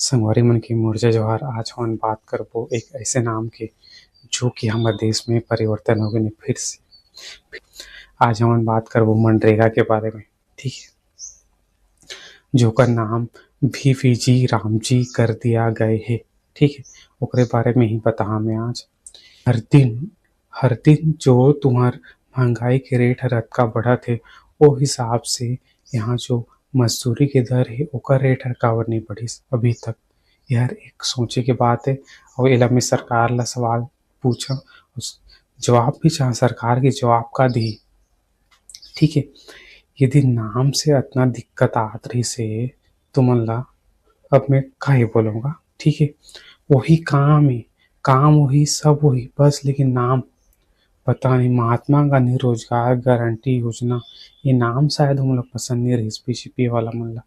संगवारी मन के मोर जय जोहार। आज हमन बात करबो एक ऐसे नाम के जो कि हमर देश में परिवर्तन होगे ने फिर से। आज हमन बात करबो मनरेगा के बारे में। ठीक है, जोकर नाम VVG रामजी कर दिया गए हे। ठीक है, ओकरे बारे में ही बताहा मैं आज। हर दिन जो तुहार महंगाई के रेट हर अतका बढ़त हे, ओ हिसाब से यहाँ जो मजदूरी के दर हे ओकर रेट हर काबर नहीं बढ़िस अभी तक। यह एक सोचे के बात है और एला मैं सरकार ला सवाल पूछा, जवाब भी चाह सरकार के जवाब का दी। ठीक है, यदि नाम से इतना दिक्कत आत रही से तुमन ला अब मैं का ही बोलूँगा। ठीक है, वही काम है, काम वही सब वही, बस लेकिन नाम पता नहीं। महात्मा गांधी रोजगार गारंटी योजना, ये नाम शायद हम लोग पसंद नहीं रही बीजेपी वाला मन ला।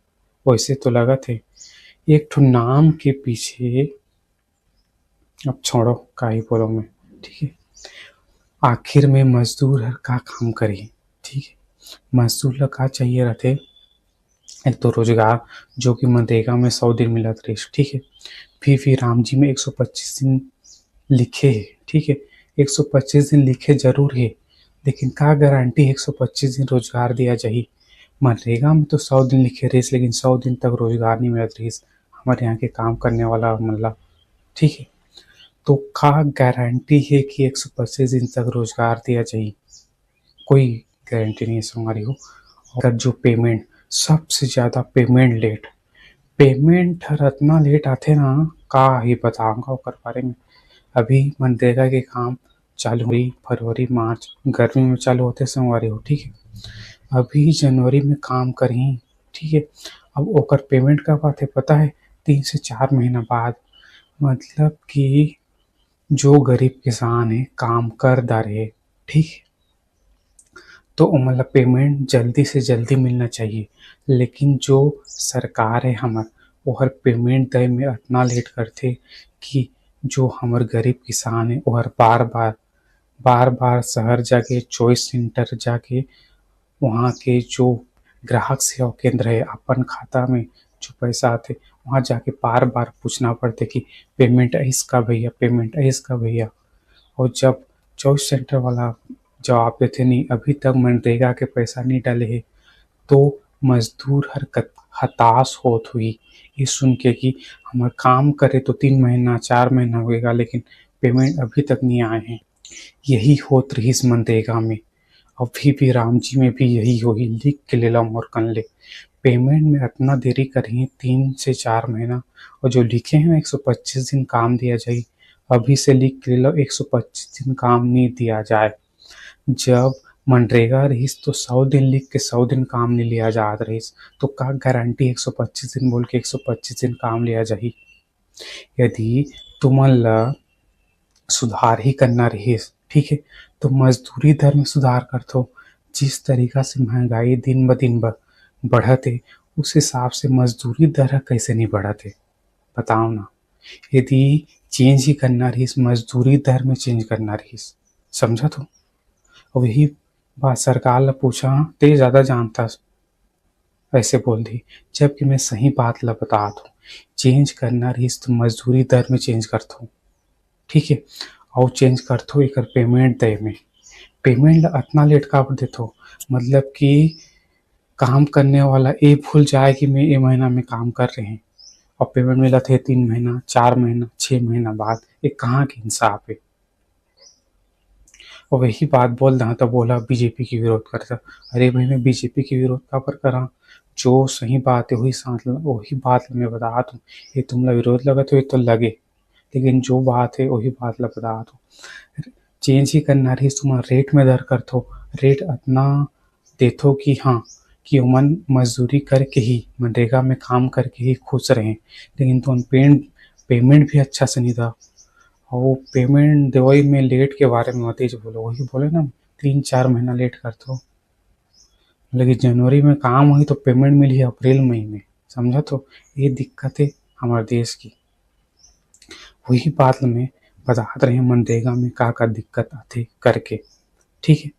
वैसे तो लगत है एक ठो नाम के पीछे, अब छोड़ो का ही बोलो मैं। ठीक है, आखिर में मजदूर हर का काम करी। ठीक है, मजदूर ला का चाहिए रहते, एक तो रोजगार जो कि मनरेगा में 100 दिन मिलत रही। ठीक है, फिर रामजी में 125 दिन लिखे है। ठीक है, 125 दिन लिखे जरूर है, लेकिन का गारंटी 125 दिन रोजगार दिया जाही। मनरेगा में तो 100 दिन लिखे रहीस, लेकिन 100 दिन तक रोजगार नहीं मिलत रहीस हमारे यहाँ के काम करने वाला मन ला। ठीक है, तो का गारंटी है कि 125 दिन तक रोजगार दिया जाही? कोई गारंटी नहीं है हमारी हो। और जो पेमेंट, सबसे ज्यादा पेमेंट लेट, पेमेंट हर इतना लेट आथे ना, का ही बताऊंगा ओकर बारे में। अभी मनरेगा के काम चालू हुई फरवरी मार्च गर्मी में चालू होते संगवारी हो। ठीक है, अभी जनवरी में काम करही। ठीक है, अब ओकर पेमेंट कब आथे पता है? 3 से 4 महीना बाद। मतलब कि जो गरीब किसान है काम कर डारे, ठीक है, तो ओमन ला पेमेंट जल्दी से जल्दी मिलना चाहिए। लेकिन जो सरकार है हमर, वो हर पेमेंट दे में इतना लेट करथे कि जो हमर गरीब किसान है वो हर बार बार शहर जाके चॉइस सेंटर जाके वहाँ के जो ग्राहक सेवा केंद्र है अपन खाता में जो पैसा आते वहाँ जाके बार बार पूछना पड़ते कि पेमेंट आइस का भैया, पेमेंट आइस का भैया। और जब चॉइस सेंटर वाला जवाब देते नहीं अभी तक मनरेगा के पैसा नहीं डाले है, तो मजदूर हताश होत हुई ये सुन के कि हमार काम करे तो 3 महीना 4 महीना होएगा लेकिन पेमेंट अभी तक नहीं आए हैं। यही होत रहीस मनरेगा में, और भी राम जी में भी यही होही। लिख के लेला मोर कन ले, पेमेंट में इतना देरी करही 3 से 4 महीना, और जो लिखे हैं 125 दिन काम दिया जाए, अभी से लिख के लेला 125 दिन काम नहीं दिया जाए। जब मनरेगा रहीस तो 100 दिन लिख के 100 दिन काम नहीं लिया जात रहीस, तो का गारंटी 125 दिन बोल के 125 दिन काम लिया जाही। यदि तुमन ला सुधार ही करना रहीस, ठीक है, तो मजदूरी दर में सुधार करथो। जिस तरीका से महंगाई दिन ब दिन बढ़त है उस हिसाब से मजदूरी दर कैसे नहीं बढ़त है बताओ ना। यदि चेंज ही करना रहीस, मजदूरी दर में चेंज करना रहीस, समझा तो। और यही बात सरकार ला पूछा ते ज्यादा जानता ऐसे बोल दी, जबकि मैं सही बात ला बता दूं। चेंज करना रहीस तो मजदूरी दर में चेंज करथो। ठीक है, और चेंज करथो एकर पेमेंट दे में। पेमेंट ला इतना लेट काबर देथो? मतलब कि काम करने वाला ये भूल जाए कि मैं ये महीना में काम कर रहे हैं, और पेमेंट मिला थे 3 महीना 4 महीना 6 महीना बाद। ये कहाँ की इंसाफ है? और वही बात बोल रहा तो बोला बीजेपी की विरोध करता। अरे भाई मैं बीजेपी की विरोध काबर करा? जो सही बात है वही बात मैं बता दूं। ये तुमला विरोध लगत हो तो लगे, लेकिन जो बात है वही बात ला बता दो। चेंज ही करना रही तुम रेट में दर करथो, रेट इतना देथो कि हाँ कि ओमन मजदूरी करके ही मनरेगा में काम करके ही खुश रहे, लेकिन तुम पेमेंट भी अच्छा से नहीं था। और पेमेंट देवई में लेट के बारे में मत ही बोलो, वही बोले ना 3-4 महीना लेट करथो। लेकिन जनवरी में काम हुई तो पेमेंट मिली अप्रैल महीने, समझा तो। ये दिक्कत है हमारे देश की। वही बात में बतात रहे मनरेगा में का दिक्कत आथे करके। ठीक है,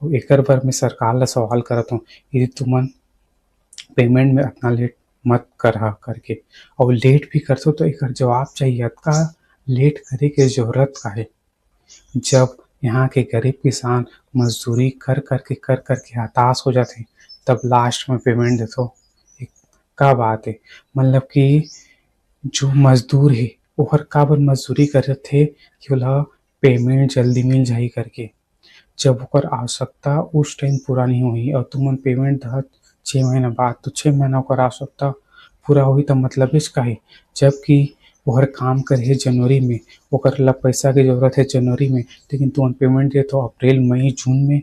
और एकर बर मैं सरकार ला सवाल करत हूँ, यदि तुमन पेमेंट में इतना लेट मत करहा करके। और लेट भी करथो तो एकर जवाब चाहिए, अतका लेट करे के ज़रूरत काहे? जब यहाँ के गरीब किसान मजदूरी कर कर के हताश हो जाथे, तब लास्ट में पेमेंट देथो। ए का बात हे? मतलब कि जो मजदूर हे ओहर काबर मजदूरी करत हे कि ओला पेमेंट जल्दी मिल जाही करके। जब ओकर आवश्यकता उस टाइम पूरा नहीं होही और तुमन पेमेंट देहत 6 महीना बाद, तो 6 महीना ओकर आवश्यकता पूरा होही त मतलबेच का हे? जबकि ओहर काम करे हे जनवरी में, ओकर ला पैसा के जरूरत हे जनवरी में, लेकिन तुमन पेमेंट देत हो अप्रैल, मई, जून में,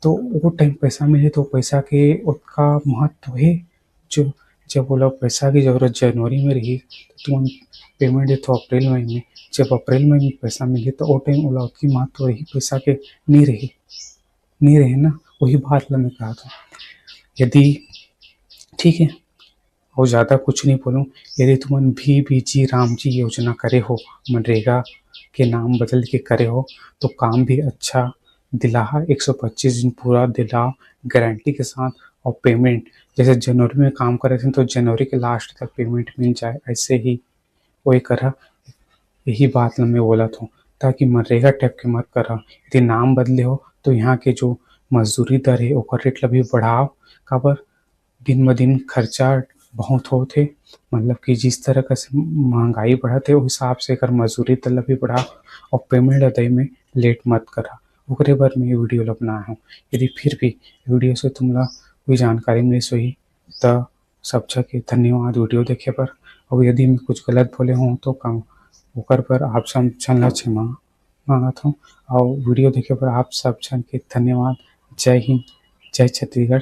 तो ओ टाइम पैसा मिलही तो पैसा के ओतका महत्व हे। जो जब ओला पैसा के जरूरत जनवरी में रही तो तुमन पेमेंट देथो अप्रैल, मई में। जब अप्रैल, मई में पैसा मिलही तो ओ टाइम ओला ओतकी महत्व रही पैसा के, नी रही ना। वही बात ला मैं कहत हूँ। यदि ठीक है, और ज़्यादा कुछ नहीं बोलूँ। यदि तुमन VBG रामजी योजना करे हो, मनरेगा के नाम बदल के करे हो, तो काम भी अच्छा दिलाहा, 125 दिन पूरा दिलाओ गारंटी के साथ। और पेमेंट जैसे जनवरी में काम करे थे तो जनवरी के लास्ट तक पेमेंट मिल जाए, ऐसे ही वही करा। यही बात ला मैं बोलत हूँ, ताकि मनरेगा टाइप के मत करहा। यदि नाम बदले हो तो यहाँ के जो मजदूरी दर हे ओकर रेट ला भी बढ़ाओ। काबर? दिन ब दिन खर्चा बहुत होत हे, मतलब कि जिस तरह से महंगाई बढ़त हे ओ हिसाब से एकर मजदूरी दर ला भी बढ़ाओ और पेमेंट अदई में लेट मत करहा। ओकरे बर मैं ये वीडियो ला बनाए हूँ। यदि फिर भी वीडियो से तुमला कोई जानकारी मिलिस होही त सब झन के धन्यवाद वीडियो देखे बर। और यदि मैं कुछ गलत बोले हों तो ओकर बर आप सब झन ला क्षमा मांगत हूँ। और वीडियो देखे बर आप सब झन के धन्यवाद। जय हिंद, जय छत्तीसगढ़।